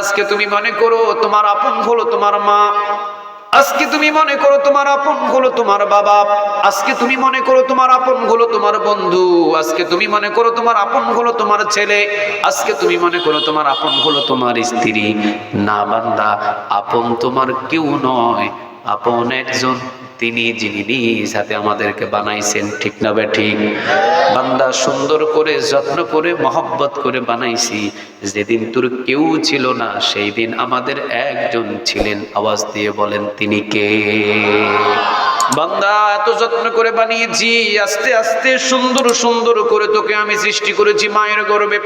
আজকে তুমি মনে করো তোমার আপন হলো তোমার মা, আজকে তুমি মনে করো তোমার আপন হলো তোমার বাবা, আজকে তুমি মনে করো তোমার আপন হলো তোমার বন্ধু, আজকে তুমি মনে করো তোমার আপন হলো তোমার ছেলে, আজকে তুমি মনে করো তোমার আপন হলো তোমার স্ত্রী। না বান্দা, আপন তোমার কেউ নয়, আপন একজন, তিনি যিনি নিজ হাতে আমাদেরকে বানাইছেন। ঠিক না বে ঠিক? বান্দা, সুন্দর করে যত্ন করে মহব্বত করে বানাইছি। যেদিন তোর কেউ ছিল না সেই দিন আমাদের একজন ছিলেন। আওয়াজ দিয়ে বলেন তিনি কে? বান্দা, এত যত্ন করে বানিয়েছি, আস্তে আস্তে সুন্দর সুন্দর করে তোকে আমি সৃষ্টি করেছি মায়ের গর্ভে।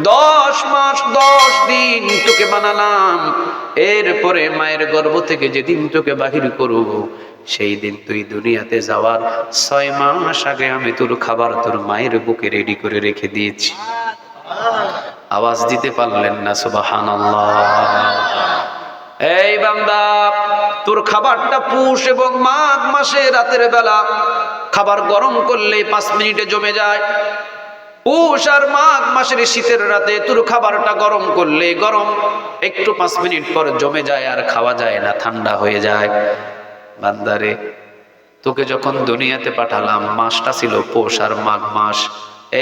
10 মাস 10 দিন তোকে বানালাম। এরপরে মায়ের গর্ভ থেকে যেদিন তোকে বাহির করব, সেই দিন তুই দুনিয়াতে যাওয়ার 6 মাস আগে আমি তোর খাবার তোর মায়ের বুকে রেডি করে রেখে দিয়েছি। আওয়াজ দিতে পারলেন না? সুবহানাল্লাহ। এই বান্দা, তোর খাবারটা পুষ এবং মাঘ মাসে রাতের বেলা খাবার গরম করলে 5 মিনিটে জমে যায়। পুষ আর মাঘ মাসের শীতের রাতে তোর খাবারটা গরম করলে গরম একটু 5 মিনিট পর জমে যায়, আর খাওয়া যায় না, ঠান্ডা হয়ে যায়। বান্দারে, তোকে যখন দুনিয়াতে পাঠালাম মাসটা ছিল পৌষ আর মাঘ মাস।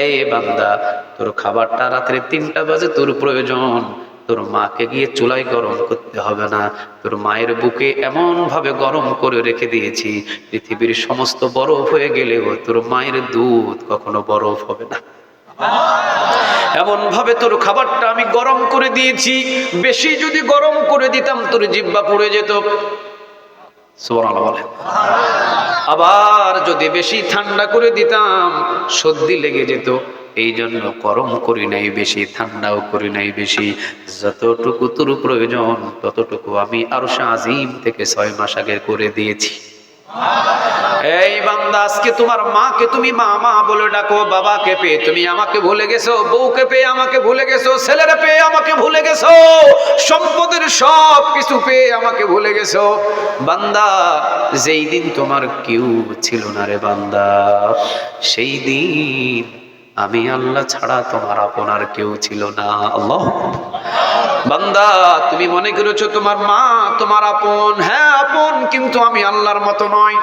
এই বান্দা, তোর খাবারটা রাত্রে 3টা বাজে তোর প্রয়োজন। তোর মাকে গিয়ে চুলায় গরম করতে হবে না, তোর মায়ের বুকে এমন ভাবে গরম করে রেখে দিয়েছি, পৃথিবীর সমস্ত বরফ হয়ে গেলেও তোর মায়ের দুধ কখনো বরফ হবে না। এমন ভাবে তোর খাবারটা আমি গরম করে দিয়েছি। বেশি যদি গরম করে দিতাম তোর জিহ্বা পুড়ে যেত। সুবহানাল্লাহ বলেন। আবার যদি বেশি ঠান্ডা করে দিতাম সর্দি লেগে যেত। এই জন্য গরম করি নাই বেশি, ঠান্ডাও করি নাই বেশি। যতটুকু তোর প্রয়োজন ততটুকু আমি আরশে আজিম থেকে 6 মাস আগে করে দিয়েছি। এই বান্দা, আজকে তোমার মাকে তুমি মা মা বলে ডাকো, বাবাকে পেয়ে তুমি আমাকে ভুলে গেছো, বউকে পেয়ে আমাকে ভুলে গেছো, ছেলেরা পেয়ে আমাকে ভুলে গেছো, সম্পদের সব কিছু পেয়ে আমাকে ভুলে গেছো। বান্দা, যেই দিন তোমার কেউ ছিল না রে বান্দা, সেই দিন আমি আল্লাহ ছাড়া তোমার আপন আর কেউ ছিল না। আল্লাহ। বান্দা, তুমি মনে করেছো তোমার মা তোমার আপন। হ্যাঁ আপন, কিন্তু আমি আল্লাহর মতো নয়।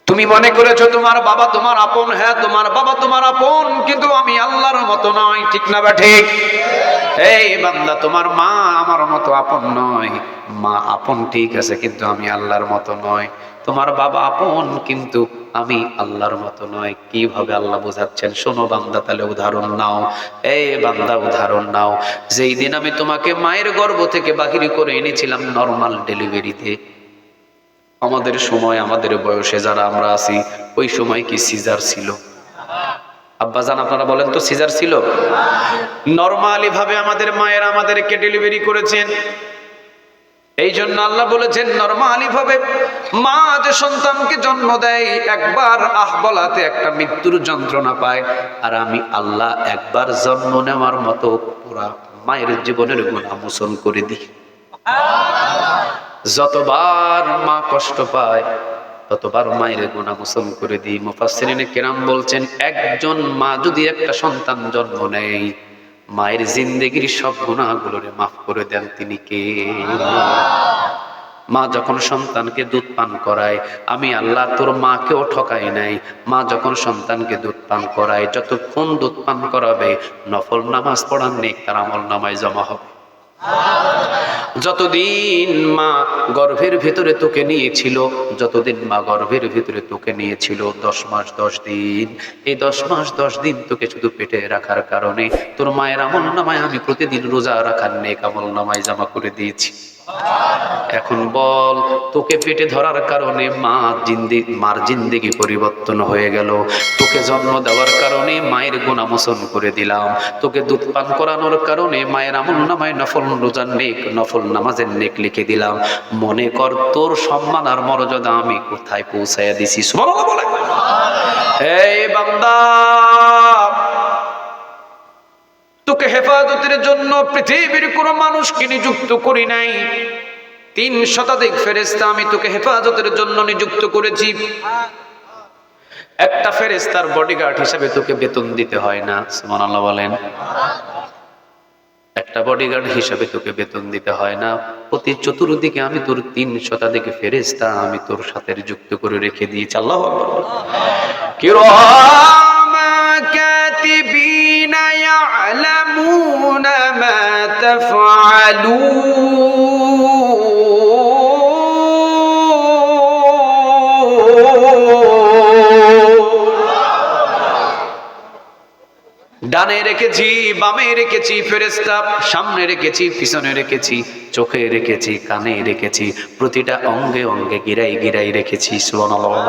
তুমি মনে করেছো তোমার বাবা তোমার আপন। হ্যাঁ তোমার বাবা তোমার আপন, কিন্তু আমি আল্লাহর মতো নয়। ঠিক না বা ঠিক? এই বান্দা, তোমার মা আমার মতো আপন নয়। মা আপন ঠিক আছে, কিন্তু আমি আল্লাহর মতো নয়। তোমার বাবা আপন, কিন্তু আমি আল্লাহর মতো নয়। কিভাবে আল্লাহ বোঝাচ্ছেন শোনো বান্দা, তাহলে উদাহরণ নাও। এই বান্দা, উদাহরণ নাও। যেই দিন আমি তোমাকে মায়ের গর্ভ থেকে বাহির করে এনেছিলাম নরমাল ডেলিভারিতে, আমাদের সময় আমাদের বয়সে যারা আমরা আছি, ওই সময় কি সিজার ছিল? আব্বাজান আপনারা বলেন তো, সিজার ছিল? নরমালি ভাবে আমাদের মায়ের আমাদেরকে ডেলিভারি করেছেন। এই জন্য আল্লাহ বলেছেন নরমালি ভাবে মা যে সন্তানকে জন্ম দেয়, একবার আহ বলাতে একটা মৃত্যুর যন্ত্রণা পায়। আর আমি আল্লাহ একবার জন্ম নেওয়ার মতো পুরা মায়ের জীবনের গুনাহ মোচন করে দিই। যতবার মা কষ্ট পায় ততবার মায়ের গুনাহ মোচন করে দিই। মুফাসসিরিনে কেরাম বলছেন, একজন মা যদি একটা সন্তান জন্ম নেয়, মায়ের জিন্দেগির সব গুনাহগুলোরে মাফ করে দেন তিনি কে? মা যখন সন্তানকে দুধ পান করায়, আমি আল্লাহ তোর মাকেও ঠকাই নাই। মা যখন সন্তানকে দুধ পান করায়, যতক্ষণ দুধ পান করাবে নফল নামাজ পড়ার নেক তার আমল নামায় জমা হবে। যতদিন মা গর্ভের ভিতরে তোকে নিয়েছিল, যতদিন মা গর্ভের ভিতরে তোকে নিয়েছিল 10 মাস 10 দিন, এই 10 মাস 10 দিন তোকে শুধু পেটে রাখার কারণে তোর মায়ের আমল নামায় আমি প্রতিদিন রোজা রাখার নেক আমল নামায় জমা করে দিয়েছি। এখন বল, তোকে পেটে ধরার কারণে মার জিন্দেগি পরিবর্তন হয়ে গেল। তোকে জন্ম দেওয়ার কারণে মায়ের গুনাহ মোচন করে দিলাম। তোকে দুধ পান করানোর কারণে মায়ের আমল নামায় নফল রোজার নেক, নফল নামাজের নেক লিখে দিলাম। মনে কর তোর সম্মান আর মর্যাদা আমি কোথায় পৌঁছাইয়া দিছি। সুবহানাল্লাহ বলে। এই বান্দা, তোকে হেফাজতের জন্য পৃথিবীর কোন মানুষকে নিযুক্ত করি নাই। 3 শতাধিক ফেরেশতা আমি তোকে হেফাজতের জন্য নিযুক্ত করেছি। একটা ফেরেশতার বডিগার্ড হিসেবে তোকে বেতন দিতে হয় না। সুবহানাল্লাহ বলেন। একটা বডিগার্ড হিসাবে তোকে বেতন দিতে হয় না, প্রতি চতুর্দিকে আমি তোর 3 শতাধিক ফেরেশতা আমি তোর সাথে যুক্ত করে রেখে দিয়েছি। আল্লাহু আকবার। কিরামা কাতিবিনা ইয়ালামুনা মা তাফআলুন। ডানে রেখেছি, বামে রেখেছি ফেরেশতা, সামনে রেখেছি, পিছনে রেখেছি, চোখে রেখেছি, কানে রেখেছি, প্রতিটা অঙ্গে অঙ্গে গিরাই গিরাই রেখেছি। সুবহানাল্লাহ।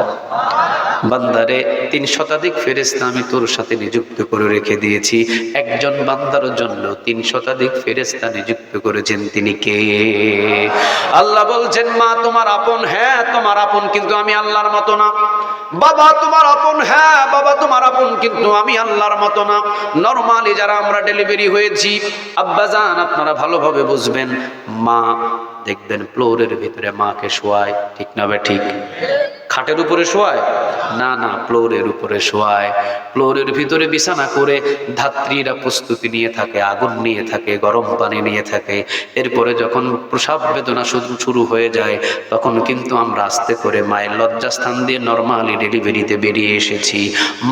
বান্দারে 3 শতাধিক ফেরেশতা আমি তোর সাথে নিযুক্ত করে রেখে দিয়েছি। একজন বান্দার জন্য 3 শতাধিক ফেরেশতা নিযুক্ত করেছেন, তিনি কে? আল্লাহ বলছেন, মা তোমার আপন, হ্যাঁ তোমার আপন, কিন্তু আমি আল্লাহর মতো না। বাবা তোমার আপন, হ্যাঁ বাবা তোমার আপন, কিন্তু আমি আল্লাহর মতো না। নরমালি যারা আমরা ডেলিভারি হয়েছি, আব্বাজান আপনারা ভালোভাবে বুঝবেন, মা দেখবেন ফ্লোরের ভিতরে মাকে শোয়ায়, ঠিক না বে ঠিক? খাটের উপরে শোয়ায় না, না ফ্লোরের উপরে শোয়ায়। ফ্লোরের ভিতরে বিছানা করে ধাত্রীরা প্রস্তুতি নিয়ে থাকে, আগুন নিয়ে থাকে, গরম পানি নিয়ে থাকে। এরপরে যখন প্রসব বেদনা শুরু হয়ে যায়, তখন কিন্তু আমরা আস্তে করে মায়ের লজ্জাস্থান দিয়ে নরমালি ডেলিভারিতে বেরিয়ে এসেছি।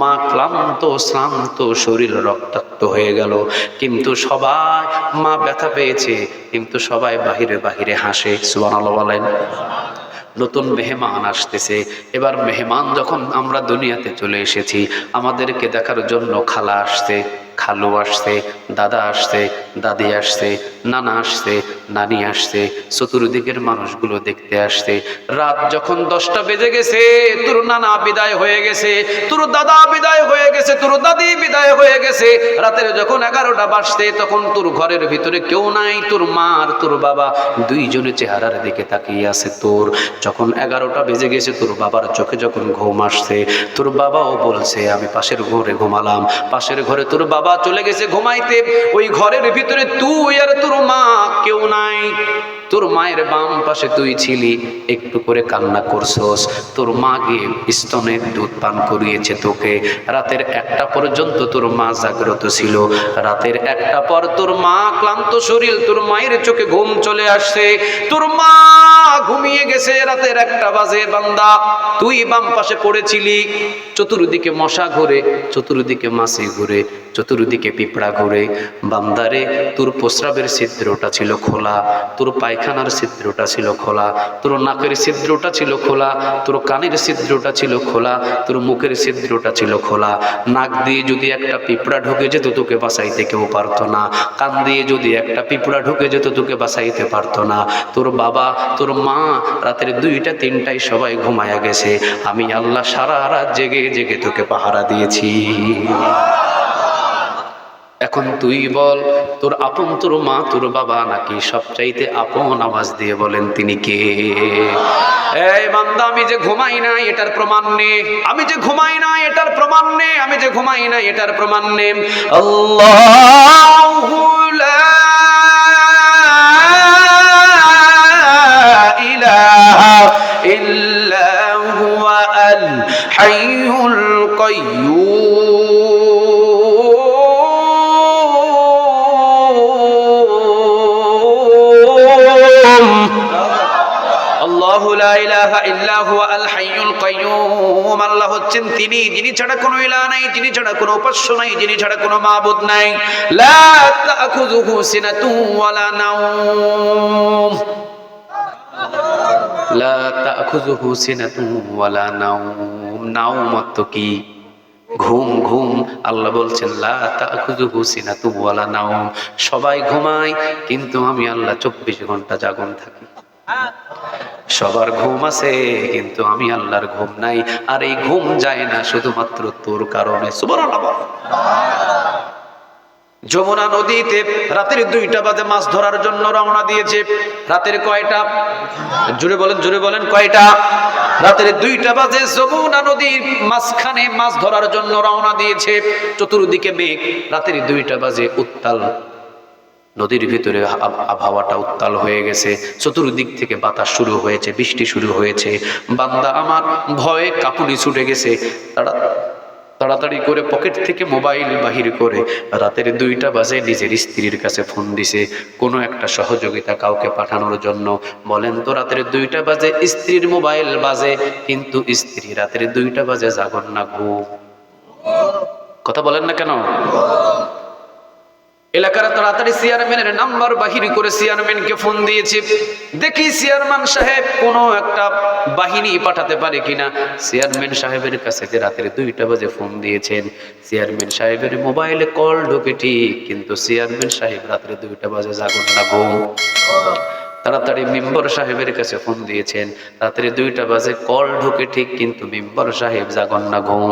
মা ক্লান্ত শ্রান্ত, শরীর রক্তাক্ত হয়ে গেল, কিন্তু সবাই, মা ব্যথা পেয়েছে কিন্তু সবাই বাহিরে বাহিরে হাসে। সুবহানাল্লাহ বলেন। নতুন মেহমান আসতেছে। এবার মেহমান যখন আমরা দুনিয়াতে চলে এসেছি, আমাদেরকে দেখার জন্য খালা আসছে, খালু আসছে, দাদা আসছে, দাদি আসছে, নানা আসছে, নানি আসছে, চতুর্দিকের মানুষগুলো দেখতে আসছে। রাত যখন 10টা বেজে গেছে, তোর নানা বিদায় হয়ে গেছে, তোর দাদা বিদায় হয়ে গেছে, তোর দাদি বিদায় হয়ে গেছে। রাতের যখন 11টা বাজছে, তখন তোর ঘরের ভিতরে কেউ নাই, তোর মা আর তোর বাবা দুইজনে চেহারার দিকে তাকিয়ে আছে তোর। যখন 11টা বেজে গেছে, তোর বাবার চোখে যখন ঘুম আসছে, তোর বাবাও বলছে আমি পাশের ঘরে ঘুমালাম। পাশের ঘরে তোর বাবা চলে গেছে ঘুমাইতে, ওই ঘরের ভিতরে তুই আর তোর মা, কেউ নাই। তোর মায়ের বাম পাশে তুই ছিলি, একটু করে কান্না করছস। তোর মা গিয়ে স্তনের দুধ পান করিয়েছে তোকে। রাতের 1টা পর্যন্ত তোর মা জাগ্রত ছিল। রাতের 1টা পর তোর মা ক্লান্ত শরীর, তোর মায়ের চোখে ঘুম চলে আসছে, তোর মা ঘুমিয়ে গেছে। রাতের 1টা বাজে, বান্দা তুই বাম পাশে পড়েছিলি। চতুর্দিকে মশা ঘুরে, চতুর্দিকে মাছি ঘুরে, চতুর্দিকে পিঁপড়া ঘুরে। বান্দারে তোর প্রস্রাবের ছিদ্রটা ছিল খোলা, তোর পায়খানার ছিদ্রটা ছিল খোলা, তোর নাকের ছিদ্রটা ছিল খোলা, তোর কানের ছিদ্রটা ছিল খোলা, তোর মুখের ছিদ্রটা ছিল খোলা। নাক দিয়ে যদি একটা পিঁপড়া ঢুকে যেত, তোকে বাঁচাইতে কেউ পারতো না। কান দিয়ে যদি একটা পিঁপড়া ঢুকে যেত, তোকে বাঁচাইতে পারতো না। তোর বাবা, তোর মা রাতের 2টা 3টায় সবাই ঘুমায়া গেছে। আমি আল্লাহ সারা রাত জেগে জেগে তোকে পাহারা দিয়েছি। এখন তুই বল, তোর আপন তোর মা তোর বাবা নাকি সবচাইতে আপন? আওয়াজ দিয়ে বলেন তিনি কে? এই বান্দা, আমি যে ঘুমাই না এটার প্রমাণ নে, আমি যে ঘুমাই না এটার প্রমাণ নে, আমি যে ঘুমাই না এটার প্রমাণ নে। আল্লাহু লা ইলাহা ইল্লা হুয়া আল হাইয়ুল কাইয়্যুম। আল্লাহু লা ইলাহা ইল্লা হুয়া আল হাইয়ুল কাইয়্যুম। আল্লাহ হচ্ছেন তিনি, যিনি ছাড়া কোনো ইলাহ নাই, যিনি ছাড়া কোনো উপাস্য নাই, যিনি ছাড়া কোনো মাবুদ নাই। লা তাখুযুহু সিনাতুন ওয়ালা নাওম, লা তাখুযুহু সিনাতুন ওয়ালা নাওম। নাওম অর্থ কি? ঘুম। ঘুম। আল্লাহ বলছেন লা তাখুযুহু সিনাতুন ওয়ালা নাওম। সবাই ঘুমায়, কিন্তু আমি আল্লাহ 24 ঘন্টা জাগন থাকি। সবার ঘুম আছে, কিন্তু আমি আল্লাহর ঘুম নাই। আর এই ঘুম যায় না শুধুমাত্র তোর কারণে। সুবহানাল্লাহ। যমুনা নদীতে রাতের 2টা বাজে মাছ ধরার জন্য রওনা দিয়েছে। রাতের কয়টা? জোরে বলেন, জোরে বলেন, কয়টা? রাতের 2টা বাজে যমুনা নদীর মাঝখানে মাছ ধরার জন্য রওনা দিয়েছে। চতুর্দিকে মেঘ। রাতের 2টা বাজে উত্তাল নদীর ভিতরে আবহাওয়াটা উত্তাল হয়ে গেছে। চতুর্দিক থেকে বাতাস শুরু হয়েছে, বৃষ্টি শুরু হয়েছে। বান্দা আমার ভয়ে কাঁপুনি ছুটে গেছে। তাড়াতাড়ি করে পকেট থেকে মোবাইল বাহির করে রাতের 2টা বাজে নিজের স্ত্রীর কাছে ফোন দিছে কোনো একটা সহযোগিতা কাউকে পাঠানোর জন্য। বলেন তো রাতের 2টা বাজে স্ত্রীর মোবাইল বাজে, কিন্তু স্ত্রী রাতের 2টা বাজে জাগন না ঘুম? কথা বলেন না কেন? এলাকার তাড়াতাড়ি চেয়ারম্যানের নাম্বার বাহির করে চেয়ারম্যানকে ফোন দিয়েছে, দেখি চেয়ারম্যান সাহেব কোনো একটা বাহিনী পাঠাতে পারে কিনা। চেয়ারম্যান সাহেবের কাছে যে রাতের 2টা বাজে ফোন দিয়েছেন, চেয়ারম্যান সাহেবের মোবাইলে কল ঢোকে ঠিক, কিন্তু চেয়ারম্যান সাহেব রাতের 2টা বাজে জাগন না ঘুম? তাড়াতাড়ি মেম্বার সাহেবের কাছে ফোন দিয়েছেন, রাতের 2টা বাজে কল ঢোকে ঠিক, কিন্তু মেম্বার সাহেব জাগন না ঘুম?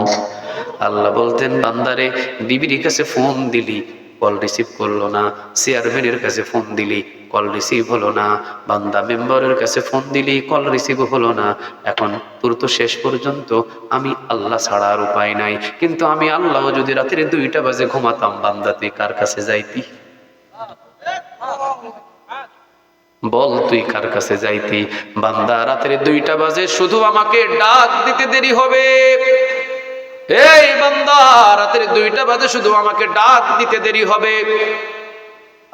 আল্লাহ বলতেন, বান্দারে বিবির কাছে ফোন দিলি, কল রিসিভ করলো না, চেয়ারম্যানের কাছে ফোন দিলি, কল রিসিভ হলো না, বান্দা মেম্বারের কাছে ফোন দিলি, কল রিসিভ হলো না। এখন তোর তো শেষ পর্যন্ত আমি আল্লাহ ছাড়া আর উপায় নাই, কিন্তু আমি আল্লাহ যদি রাতের 2টা বাজে ঘুমাতাম, বান্দা তুই কার কাছে যাইতি? বল তুই কার কাছে যাইতি? বান্দা রাতের 2টা বাজে শুধু আমাকে ডাক দিতে দেরি হবে। এই বান্দা রাতের 2টা বাজে শুধু আমাকে ডাক দিতে দেরি হবে,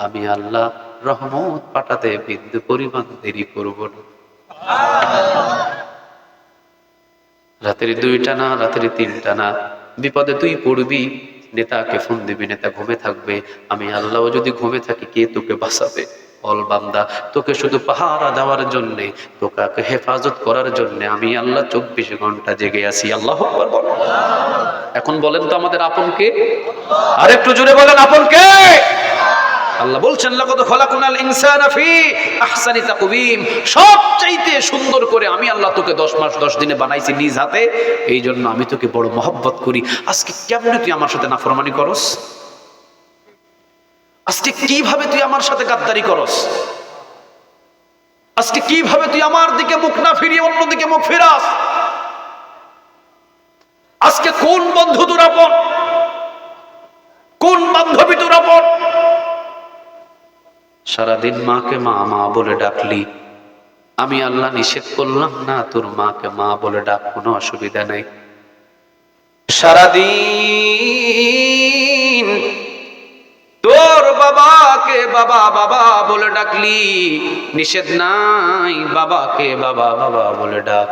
আমি আল্লাহ রহমত পাঠাতে বিন্দু পরিমাণ দেরি করব না। রাতের 2টা না, রাতের 3টা না, বিপদে তুই পড়বি, নেতাকে ফোন দিবি, নেতা ঘুমে থাকবে, আমি আল্লাহ যদি ঘুমে থাকি কে তোকে বাঁচাবে? বল বান্দা, তোকে শুধু পাহারা দেওয়ার জন্য, তোকে হেফাজত করার জন্য আমি আল্লাহ 24 ঘন্টা জেগে আছি। আল্লাহু আকবার বল। এখন বলেন তো আমাদের আপন কে? আর একটু জোরে বলেন, আপন কে? আল্লাহ বলছেন, লাকাদ খালাকনাল ইনসানা ফি আহসানি তাকওয়িম, সবচাইতে সুন্দর করে আমি আল্লাহ তোকে 10 মাস 10 দিনে বানাইছি নিজ হাতে, এই জন্য আমি তোকে বড় মহব্বত করি। আজকে কেমনে তুই আমার সাথে নাফরমানি করস? আজকে কিভাবে তুই আমার সাথে গাদ্দারি করস? আজকে কিভাবে তুই আমার দিকে মুখ না ফিরিয়ে অন্যদিকে মুখ ফিরাস? আজকে কোন বন্ধু তোর আপন, কোন বান্ধবী তোর আপন? সারাদিন মাকে মা মা বলে ডাকলি, আমি আল্লাহ নিষেধ করলাম না তোর মাকে মা বলে ডাক, কোনো অসুবিধা নেই। সারাদিন তোর বাবাকে বাবা বাবা বলে ডাকলি, নিষেধ নাই, বাবাকে বাবা বাবা বলে ডাক।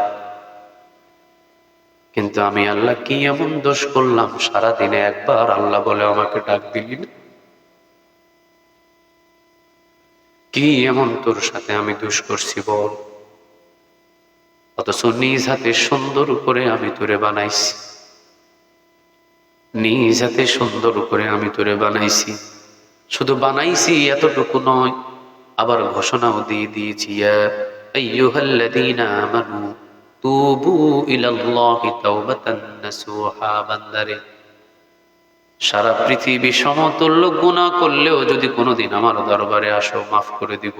কিন্তু আমি আল্লাহ কি এমন দোষ করলাম, সারাদিনে একবার আল্লাহ বলে আমাকে ডাক দিলি না? কি এমন তোর সাথে আমি দোষ করছি বল? অথচ নিজ হাতে সুন্দর করে আমি তোরে বানাইছি, নিজ হাতে সুন্দর করে আমি তোরে বানাইছি। শুধু বানাইছি এতটুকু নয়, আবার ঘোষণাও দিয়ে দিয়েছি, ইয়া আইয়ুহাল্লাযীনা আমানু তুবু ইলাল্লাহি তাওবাতান নাসুহা। বান্দারে, সারা পৃথিবী সমতুল্য গুনাহ করলেও যদি কোনোদিন আমার দরবারে আসো, মাফ করে দিব।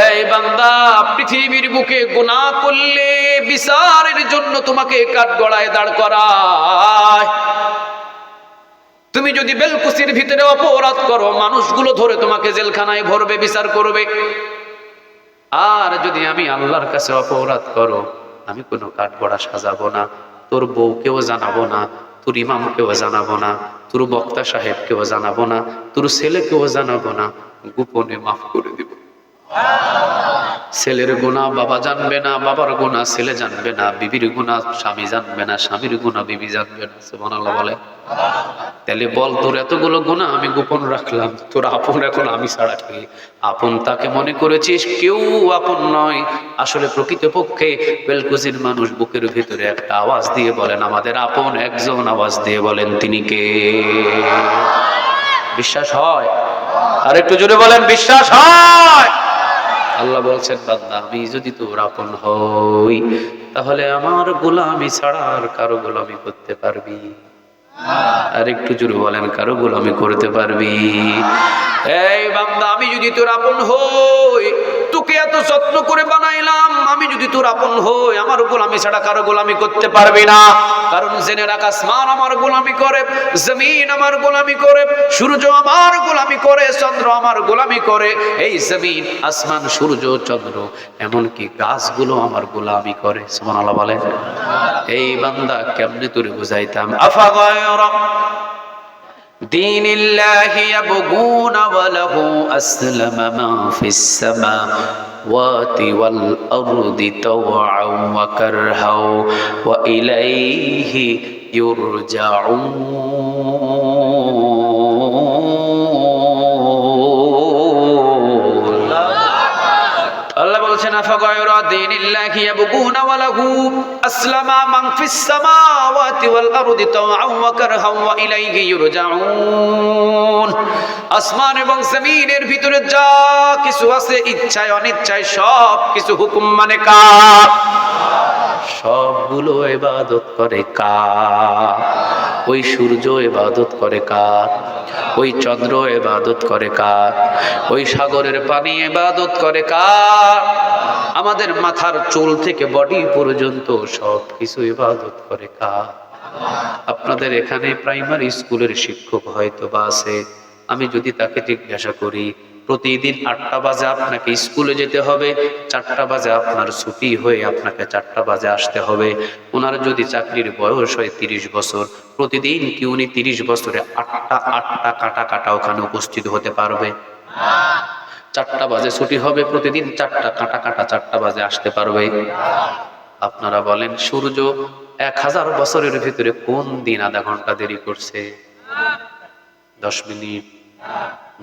এই বান্দা, পৃথিবীর বুকে গুনাহ করলে বিচারের জন্য তোমাকে কাঠগড়ায় দাঁড় করায়। তুমি যদি বেলকুচির ভিতরে অপরাধ করো, মানুষগুলো ধরে তোমাকে জেলখানায় ভরবে, বিচার করবে। আর যদি আমি আল্লাহর কাছে অপরাধ করো, আমি কোনো কাঠগড়া সাজাবো না, তোর বউকেও জানাবো না, তোর ইমামকেও জানাবো না, তোর বক্তা সাহেবকেও জানাবো না, তোর ছেলেকেও জানাবো না, গোপনে মাফ করে দিব। ছেলের গুনাহ বাবা জানবে না, বাবার গুনাহ ছেলে জানবে না, বিবির গুনাহ স্বামী জানবে না, স্বামীর গুনাহ বিবি জানবে না। সুবহানাল্লাহ বলে। তাহলে বল, তোর এতগুলো গুনাহ আমি গোপন রাখলাম, তোর আপন এখন আমি ছাড়া কি? আপন তাকে মনে করেছিস, কেউ আপন নয়। আসলে প্রকৃতপক্ষে বেলকুচির মানুষ বুকের ভিতরে একটা আওয়াজ দিয়ে বলেন, আমাদের আপন একজন। আওয়াজ দিয়ে বলেন, তিনি কে? বিশ্বাস হয়? আর একটু জোরে বলেন, বিশ্বাস হয়? আল্লাহ বলছেন, বান্দা, আমি যদি তোর আপন হই, তাহলে আমার গোলামি ছাড়া আর কারো গোলামি করতে পারবি? আর একটু জোরে বলেন, কারো গোলামি করতে পারবি? এই বান্দা, আমি যদি তোর আপন হই, তোকে এত যত্ন করে বানাইলাম, আমি যদি তোর আপন হই, আমার গোলামি ছাড়া কারো গোলামি করতে পারবি না। কারণ জেনে রাখ, আসমান আমার গোলামি করে, জমিন আমার গোলামি করে, সূর্য আমার গোলামি করে, চন্দ্র আমার গোলামি করে। এই জমিন, আসমান, সূর্য, চন্দ্র, এমনকি গাছগুলো আমার গোলামি করে। সুবহানাল্লাহ বলেন। এই বান্দা, কেমনে তোরে বুঝাইতাম? আফা গায়রা দীনিল্লাহি ইয়াবগুনা ওয়া লাহু আসলামা মা ফিস সামাওয়াতি ওয়াল আরদি তাওআন ওয়া কারহাও ওয়া ইলাইহি ইউরজাউন। আল্লাহ বলছেন, আফা গায়রা দীনিল্লাহি ইয়াবগুনা ওয়া লাহু আসলামা মান ফিস সামাওয়াতি ওয়াল আরদি তাওআন ওয়া কারহাও ওয়া ইলাইহি ইউরজাউন। আসমান এবং জমিনের ভিতরে যা কিছু আছে, ইচ্ছায় অনিচ্ছায় সব কিছু হুকুম মানে কার? সবগুলো ইবাদত করে কার? ওই সূর্য ইবাদত করে কার? ওই চন্দ্র ইবাদত করে কার? ওই সাগরের পানি ইবাদত করে কার? আমাদের মাথার চুল থেকে বডি পর্যন্ত সব কিছু ইবাদত করে কার? আপনাদের এখানে প্রাইমারি স্কুলের শিক্ষক হয়তো বা আছে। আমি যদি তাকে জিজ্ঞাসা করি, প্রতিদিন 8টা বাজে আপনাকে স্কুলে যেতে হবে, 4টা বাজে আপনার ছুটি হয়ে আপনাকে 4টা বাজে আসতে হবে। ওনার যদি চাকরির বয়স হয় 30 বছর, প্রতিদিন কি উনি 30 বছরে 8টা কাটা কাটা ওখানে উপস্থিত হতে পারবে? 4টা বাজে ছুটি হবে, প্রতিদিন 4টা কাটা কাটা 4টা বাজে আসতে পারবে? আপনারা বলেন, সূর্য 1000 বছরের ভিতরে কোন দিন আধা ঘন্টা দেরি করছে? 10 মিনিট,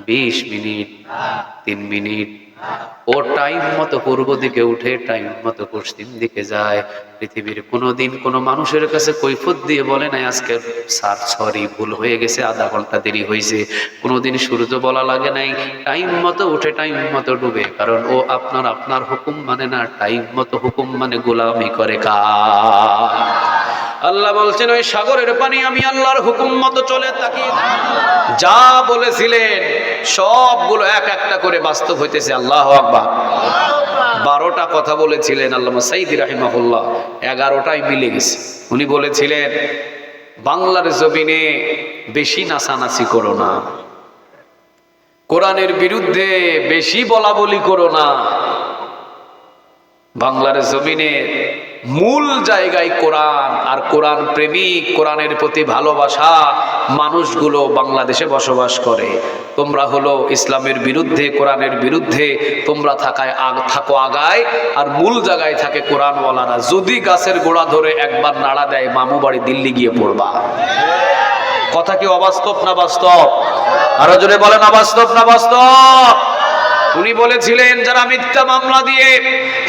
20 মিনিট, 3 মিনিট। ও টাইম মতো পূর্ব দিকে উঠে টাইম মতো পশ্চিম দিকে যায়। পৃথিবীর কোনোদিন কোনো মানুষের কাছে কৈফিয়ত দিয়ে বলে নাই আজকে স্যার সরি ভুল হয়ে গেছে, আধা ঘন্টা দেরি হয়েছে। কোনোদিন সূর্য বলা লাগে নাই টাইম মতো উঠে টাইম মতো ডুবে। কারণ ও আপনার হুকুম মানে না, টাইম মতো হুকুম মানে গোলামি করে কার? আল্লাহ বলছেন, ওই সাগরের পানি আমি আল্লাহর হুকুম মতো চলে তাকিয়ে যা বলেছিলেন সবগুলো এক একটা করে বাস্তব হইতেছে। আল্লাহু আকবার। 12টা কথা বলেছিলেন আল্লামা সাইদি রাহিমাহুল্লাহ, 11টাই মিলে গেছে। উনি বলেছিলেন, বাংলার জমিনে বেশি নাচানাচি করো না, কোরআনের বিরুদ্ধে বেশি বলা বলি করো না। বাংলার জমিনে মূল জায়গায় কোরআন আর কোরআন প্রেমিক, কোরআনের প্রতি ভালোবাসা মানুষগুলো বাংলাদেশে বসবাস করে। তোমরা হলো ইসলামের বিরুদ্ধে, কোরআনের বিরুদ্ধে, তোমরা থাকো আগায়, আর মূল জায়গায় থাকে কোরআনওয়ালারা। যদি গাছের গোড়া ধরে একবার নাড়া দেয়, মামু বাড়ি দিল্লি গিয়ে পড়বা। কথা কি অবাস্তব না বাস্তব? আরো জোরে বলেন, অবাস্তব না বাস্তব? উনি বলেছিলেন, যারা মিথ্যা মামলা দিয়ে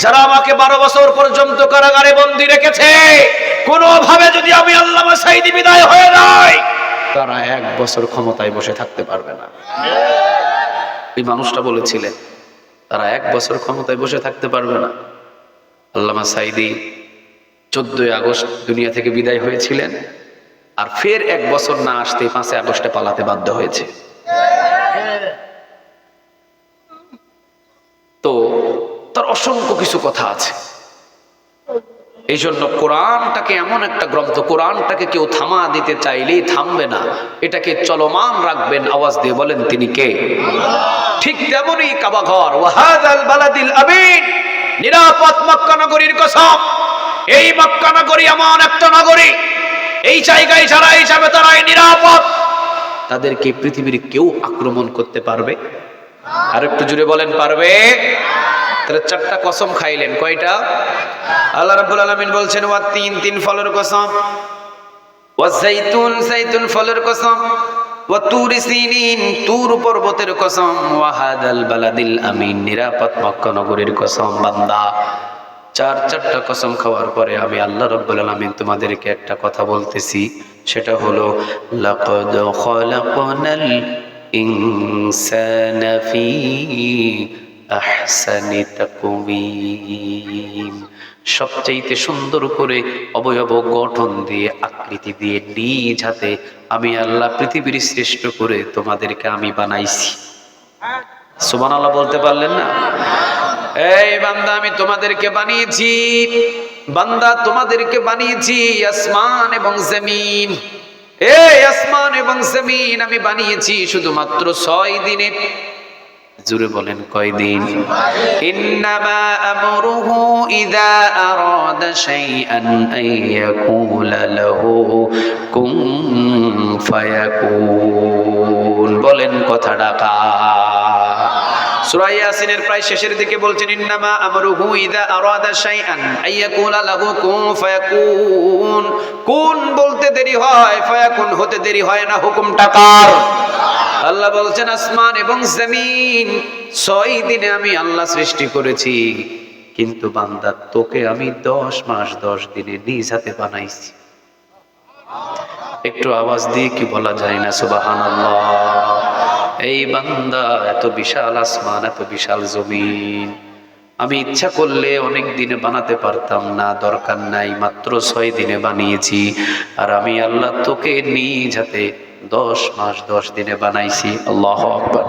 যারা আমাকে 12 বছর পর্যন্ত কারাগারে বন্দী রেখেছে, কোনোভাবে যদি আমি আল্লামা সাঈদী বিদায় হয়ে যাই, তারা 1 বছর ক্ষমতায় বসে থাকতে পারবে না। এই মানুষটা বলেছিলেন, তারা 1 বছর ক্ষমতায় বসে থাকতে পারবে না। আল্লামা সাঈদী 14 আগস্ট দুনিয়া থেকে বিদায় হয়েছিলেন, আর ফের 1 বছর না আসতে 5 আগস্টে পালাতে বাধ্য হয়েছে। তো তার অসংখ্য কিছু কথা আছে। এই জন্য কোরআনটাকে এমন একটা গ্রন্থ, কোরআনটাকে কেউ থামা দিতে চাইলেই থামবে না, এটাকে চলমান রাখবেন। আওয়াজ দিয়ে বলেন, তিনি কে? ঠিক তেমনই কাবা ঘর, ওয়াহাদাল বালাদিল আমিন, নিরাপদ মক্কা নগরীর কসম। এই মক্কা নগরী এমন একটা নগরী, এই জায়গায় যারা যাবে তারাই নিরাপদ। তাদেরকে পৃথিবীর কেউ আক্রমণ করতে পারবে? আর একটু জুড়ে বলেন, পারবে? তাহলে 4টা কসম খাইলেন, কয়টা? আল্লাহ রাব্বুল আলামিন বলছেন, ওয়া তিন ফলের কসম, ওয়া জাইতুন ফলের কসম, ওয়া তুরি সিনিন তুর পর্বতের কসম, ওয়া হাদাল বালাদিল আমিন, নিরাপদ মক্কা নগরীর কসম। বান্দা, 4টা কসম খাওয়ার পরে আমি আল্লাহ রাব্বুল আলামিন তোমাদেরকে একটা কথা বলতেছি, সেটা হলো লাকাদ খালাকনাল ইনসানা ফি আহসানি তাকওয়িম। সবচাইতে সুন্দর করে অবয়ব গঠন দিয়ে, আকৃতি দিয়ে, নিজ হাতে আমি আল্লাহ পৃথিবীর শ্রেষ্ঠ করে তোমাদেরকে আমি বানাইছি। সুবহানাল্লাহ বলতে পারলেন না? এই বান্দা আমি তোমাদেরকে বানিয়েছি, বান্দা তোমাদেরকে বানিয়েছি আসমান এবং জমিন। এই আসমান এবং জমিন আমি বানিয়েছি শুধুমাত্র 6 দিনে। জোরে বলেন কয়দিন? ইন্নামা আমরুহু ইযা আরাদা শাইআন আইয়াকুলা লাহু কুন ফায়াকুন। বলেন কথাটা কার? সূরা ইয়াসিনের প্রায় শেষের দিকে বলছেন ইন্নামা আমরুহু ইযা আরাদা শাইআন আইয়াকুলা লাহু কুন ফায়াকুন। কুন বলতে দেরি হয়, ফায়াকুন হতে দেরি হয় না। হুকুমটা কার? আল্লাহ বলছেন আসমান এবং জমিন 6 দিনে আমি আল্লাহ সৃষ্টি করেছি, কিন্তু বান্দা তোকে আমি 10 মাস 10 দিনে নিজ হাতে বানাইছি। একটু আওয়াজ দিয়ে কি বলা যায় না সুবহানাল্লাহ? এই বান্দা, এত বিশাল আসমান, এত বিশাল জমিন আমি ইচ্ছা করলে অনেক দিনে বানাতে পারতাম না, দরকার নাই, মাত্র 6 দিনে বানিয়েছি। আর আমি আল্লাহ তোকে নিজ হাতে 10 মাস 10 দিনে বানাইছি। আল্লাহু আকবার।